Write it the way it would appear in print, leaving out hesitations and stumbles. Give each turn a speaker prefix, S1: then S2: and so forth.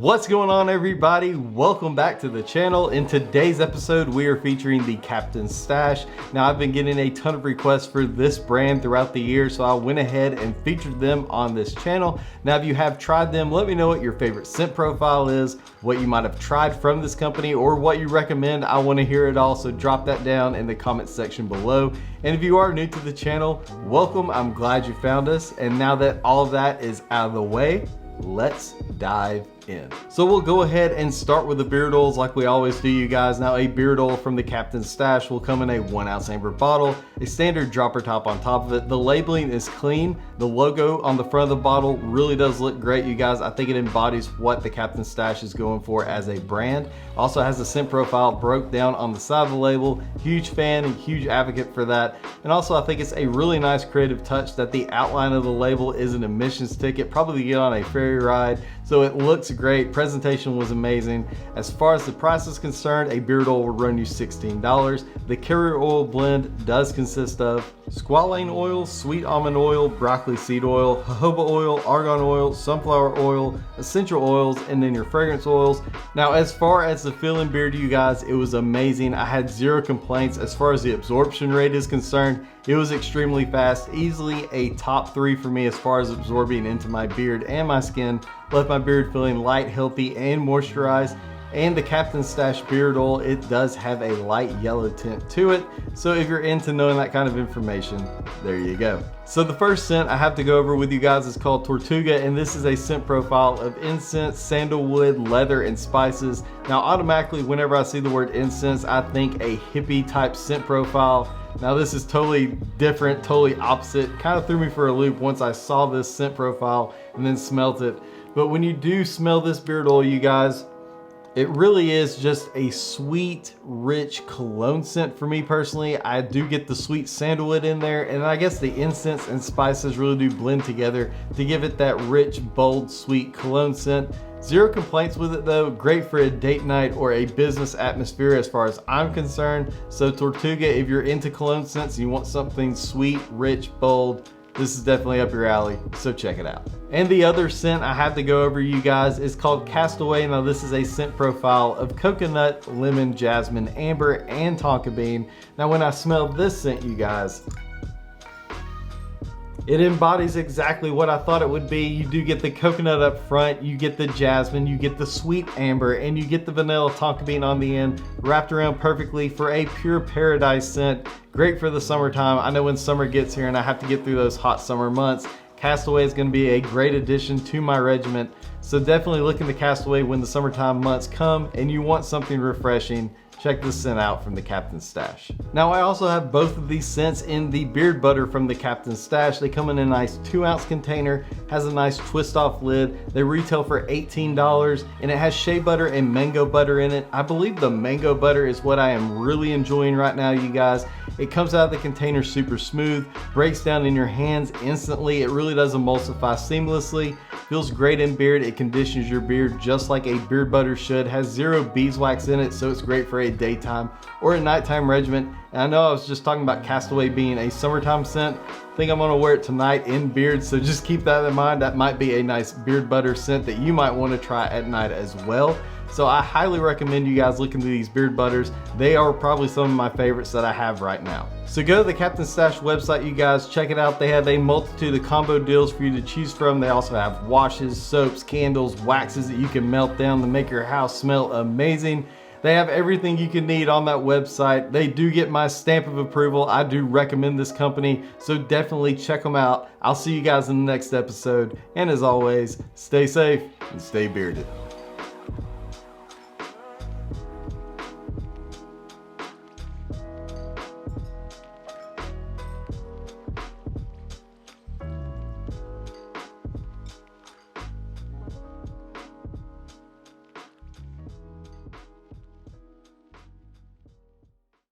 S1: What's going on, everybody? Welcome back to the channel. In today's episode, we are featuring the Captain's Stash. Now, I've been getting a ton of requests for this brand throughout the year, so I went ahead and featured them on this channel. Now, if you have tried them, let me know what your favorite scent profile is, what you might have tried from this company, or what you recommend. I want to hear it all, so drop that down in the comments section below. And if you are new to the channel, welcome. I'm glad you found us. And now that all of that is out of the way, let's dive in. So we'll go ahead and start with the beard oils like we always do, you guys. Now, a beard oil from the Captain's Stash will come in a 1 ounce amber bottle, a standard dropper top on top of it. The labeling is clean. The logo on the front of the bottle really does look great, you guys. I think it embodies what the Captain's Stash is going for as a brand. Also has a scent profile broke down on the side of the label. Huge fan and huge advocate for that. And also, I think it's a really nice creative touch that the outline of the label is an admissions ticket, probably to get on a ferry ride. So it looks great. Presentation was amazing. As far as the price is concerned, a beard oil will run you $16. The carrier oil blend does consist of squalane oil, sweet almond oil, broccoli seed oil, jojoba oil, argan oil, sunflower oil, essential oils, and then your fragrance oils. Now, as far as the feeling beard, you guys, it was amazing. I had zero complaints. As far as the absorption rate is concerned, it was extremely fast, easily a top 3 for me as far as absorbing into my beard and my skin. Left my beard feeling light, healthy, and moisturized. And the Captain's Stash beard oil, it does have a light yellow tint to it. So if you're into knowing that kind of information, there you go. So the first scent I have to go over with you guys is called Tortuga, and this is a scent profile of incense, sandalwood, leather, and spices. Now, automatically, whenever I see the word incense, I think a hippie type scent profile. Now, this is totally different, totally opposite. Kind of threw me for a loop once I saw this scent profile and then smelt it. But when you do smell this beard oil, you guys, it really is just a sweet, rich cologne scent for me personally. I do get the sweet sandalwood in there, and I guess the incense and spices really do blend together to give it that rich, bold, sweet cologne scent. Zero complaints with it though. Great for a date night or a business atmosphere as far as I'm concerned. So Tortuga, if you're into cologne scents and you want something sweet, rich, bold, this is definitely up your alley, so check it out. And the other scent I have to go over, you guys, is called Castaway. Now, this is a scent profile of coconut, lemon, jasmine, amber, and tonka bean. Now, when I smell this scent, you guys, it embodies exactly what I thought it would be. You do get the coconut up front, you get the jasmine, you get the sweet amber, and you get the vanilla tonka bean on the end, wrapped around perfectly for a pure paradise scent. Great for the summertime. I know when summer gets here and I have to get through those hot summer months, Castaway is going to be a great addition to my regiment. So definitely look into Castaway when the summertime months come and you want something refreshing. Check this scent out from the Captain's Stash. Now, I also have both of these scents in the beard butter from the Captain's Stash. They come in a nice 2 ounce container, has a nice twist off lid. They retail for $18 and it has shea butter and mango butter in it. I believe the mango butter is what I am really enjoying right now, you guys. It comes out of the container super smooth, breaks down in your hands instantly. It really does emulsify seamlessly. Feels great in beard. It conditions your beard just like a beard butter should. Has zero beeswax in it, so it's great for a daytime or a nighttime regimen. And I know I was just talking about Castaway being a summertime scent. I think I'm gonna wear it tonight in beard, so just keep that in mind. That might be a nice beard butter scent that you might want to try at night as well. So I highly recommend you guys look into these beard butters. They are probably some of my favorites that I have right now. So go to the Captain's Stash website, you guys, check it out. They have a multitude of combo deals for you to choose from. They also have washes, soaps, candles, waxes that you can melt down to make your house smell amazing. They have everything you can need on that website. They do get my stamp of approval. I do recommend this company, so definitely check them out. I'll see you guys in the next episode. And as always, stay safe and stay bearded.